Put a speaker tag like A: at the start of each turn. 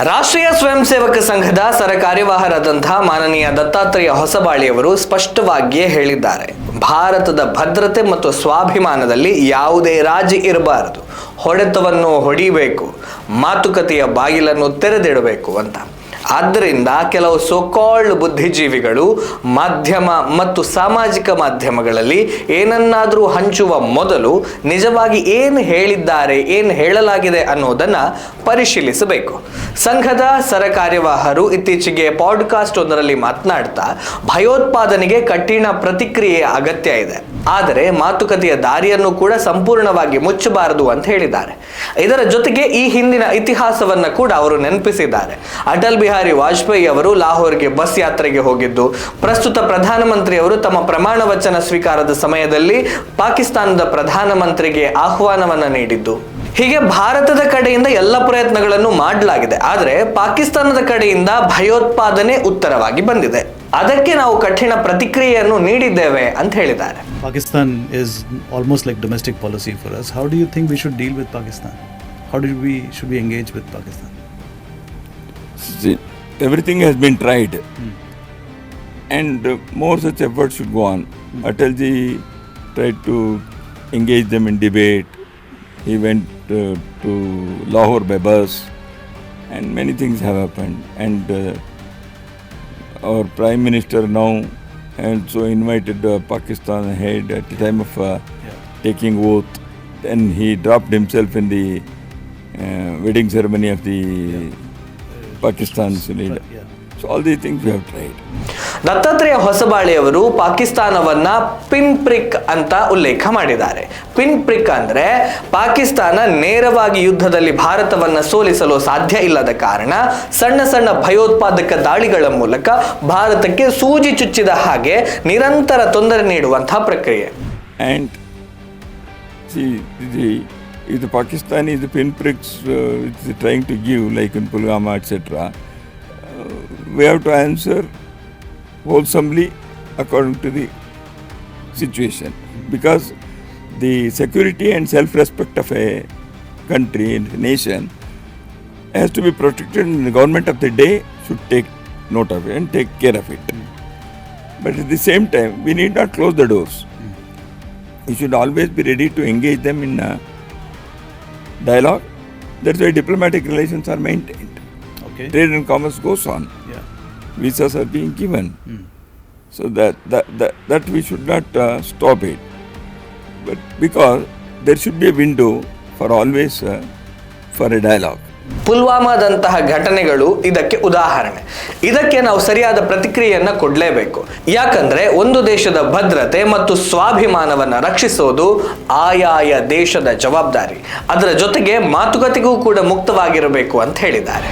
A: ರಾಷ್ಟ್ರೀಯ ಸ್ವಯಂ ಸೇವಕ ಸಂಘದ ಸರಕಾರ್ಯವಾಹರಾದಂತಹ ಮಾನನೀಯ ದತ್ತಾತ್ರೇಯ ಹೊಸಬಾಳಿಯವರು ಸ್ಪಷ್ಟವಾಗಿಯೇ ಹೇಳಿದ್ದಾರೆ, ಭಾರತದ ಭದ್ರತೆ ಮತ್ತು ಸ್ವಾಭಿಮಾನದಲ್ಲಿ ಯಾವುದೇ ರಾಜಿ ಇರಬಾರದು, ಹೊಡೆತವನ್ನು ಹೊಡಿಬೇಕು, ಮಾತುಕತೆಯ ಬಾಗಿಲನ್ನು ತೆರೆದಿಡಬೇಕು ಅಂತ. ಆದ್ದರಿಂದ ಕೆಲವು ಸೋಕಾಲ್ಡ್ ಬುದ್ಧಿಜೀವಿಗಳು ಮಾಧ್ಯಮ ಮತ್ತು ಸಾಮಾಜಿಕ ಮಾಧ್ಯಮಗಳಲ್ಲಿ ಏನನ್ನಾದರೂ ಹಂಚುವ ಮೊದಲು ನಿಜವಾಗಿ ಏನು ಹೇಳಿದ್ದಾರೆ, ಏನು ಹೇಳಲಾಗಿದೆ ಅನ್ನೋದನ್ನು ಪರಿಶೀಲಿಸಬೇಕು. ಸಂಘದ ಸರಕಾರ್ಯವಾಹರು ಇತ್ತೀಚೆಗೆ ಪಾಡ್ಕಾಸ್ಟ್ ಒಂದರಲ್ಲಿ ಮಾತನಾಡ್ತಾ ಭಯೋತ್ಪಾದನೆಗೆ ಕಠಿಣ ಪ್ರತಿಕ್ರಿಯೆಯ ಅಗತ್ಯ ಇದೆ, ಆದರೆ ಮಾತುಕತೆಯ ದಾರಿಯನ್ನು ಕೂಡ ಸಂಪೂರ್ಣವಾಗಿ ಮುಚ್ಚಬಾರದು ಅಂತ ಹೇಳಿದ್ದಾರೆ. ಇದರ ಜೊತೆಗೆ ಈ ಹಿಂದಿನ ಇತಿಹಾಸವನ್ನು ಕೂಡ ಅವರು ನೆನಪಿಸಿದ್ದಾರೆ. ಅಟಲ್ ಬಿಹಾರಿ ವಾಜಪೇಯಿ ಅವರು ಲಾಹೋರ್ಗೆ ಬಸ್ ಯಾತ್ರೆಗೆ ಹೋಗಿದ್ದು, ಪ್ರಸ್ತುತ ಪ್ರಧಾನಮಂತ್ರಿಯವರು ತಮ್ಮ ಪ್ರಮಾಣ ವಚನ ಸ್ವೀಕಾರದ ಸಮಯದಲ್ಲಿ ಪಾಕಿಸ್ತಾನದ ಪ್ರಧಾನಮಂತ್ರಿಗೆ ಆಹ್ವಾನವನ್ನು ನೀಡಿದ್ದು, ಹೀಗೆ ಭಾರತದ ಕಡೆಯಿಂದ ಎಲ್ಲ ಪ್ರಯತ್ನಗಳನ್ನು ಮಾಡಲಾಗಿದೆ. ಆದರೆ ಪಾಕಿಸ್ತಾನದ ಕಡೆಯಿಂದ ಭಯೋತ್ಪಾದನೆ ಉತ್ತರವಾಗಿ ಬಂದಿದೆ, ಅದಕ್ಕೆ ನಾವು ಕಠಿಣ ಪ್ರತಿಕ್ರಿಯೆಯನ್ನು ನೀಡಿದ್ದೇವೆ ಅಂತ ಹೇಳಿದ್ದಾರೆ.
B: Pakistan is almost like domestic policy for us. How do you think we should deal with Pakistan? How should we engage with Pakistan?
C: See, everything has been tried, and more such efforts should go on. Atalji tried to engage them in debate. He went to Lahore by bus, and many things have happened. And our Prime Minister now also invited Pakistan ahead at the time of taking oath. Then he dropped himself in the wedding ceremony of the Pakistan's leader. So all these things we have tried.
A: Dattatreya ಹೊಸಬಾಳಿಯವರು ಪಾಕಿಸ್ತಾನವನ್ನ pin prick ಅಂತ ಉಲ್ಲೇಖ ಮಾಡಿದ್ದಾರೆ. Pin prick ಅಂದ್ರೆ ಪಾಕಿಸ್ತಾನ ನೇರವಾಗಿ ಯುದ್ಧದಲ್ಲಿ ಭಾರತವನ್ನ ಸೋಲಿಸಲು ಸಾಧ್ಯ ಇಲ್ಲದ ಕಾರಣ ಸಣ್ಣ ಸಣ್ಣ ಭಯೋತ್ಪಾದಕ ದಾಳಿಗಳ ಮೂಲಕ ಭಾರತಕ್ಕೆ ಸೂಜಿ ಚುಚ್ಚಿದ ಹಾಗೆ ನಿರಂತರ ತೊಂದರೆ ನೀಡುವಂತಹ ಪ್ರಕ್ರಿಯೆ.
C: And see, if the Pakistani the pin pricks it's trying to give, like in Pulwama etc., we have to answer wholesomely according to the situation, because the security and self-respect of a country and a nation has to be protected, and the government of the day should take note of it and take care of it. But at the same time, we need not close the doors. We should always be ready to engage them in dialogue. That's why diplomatic relations are maintained.
B: Okay.
C: Trade and commerce goes on.
B: Yeah.
C: Visas are being given. So that we should not stop it. But because there should be a window for always for a dialogue.
A: ಪುಲ್ವಾಮಾದಂತಹ ಘಟನೆಗಳು ಇದಕ್ಕೆ ಉದಾಹರಣೆ. ಇದಕ್ಕೆ ನಾವು ಸರಿಯಾದ ಪ್ರತಿಕ್ರಿಯೆಯನ್ನ ಕೊಡಲೇಬೇಕು. ಯಾಕಂದ್ರೆ ಒಂದು ದೇಶದ ಭದ್ರತೆ ಮತ್ತು ಸ್ವಾಭಿಮಾನವನ್ನ ರಕ್ಷಿಸೋದು ಆಯಾಯ ದೇಶದ ಜವಾಬ್ದಾರಿ. ಅದರ ಜೊತೆಗೆ ಮಾತುಕತೆಗೂ ಕೂಡ ಮುಕ್ತವಾಗಿರಬೇಕು ಅಂತ ಹೇಳಿದ್ದಾರೆ.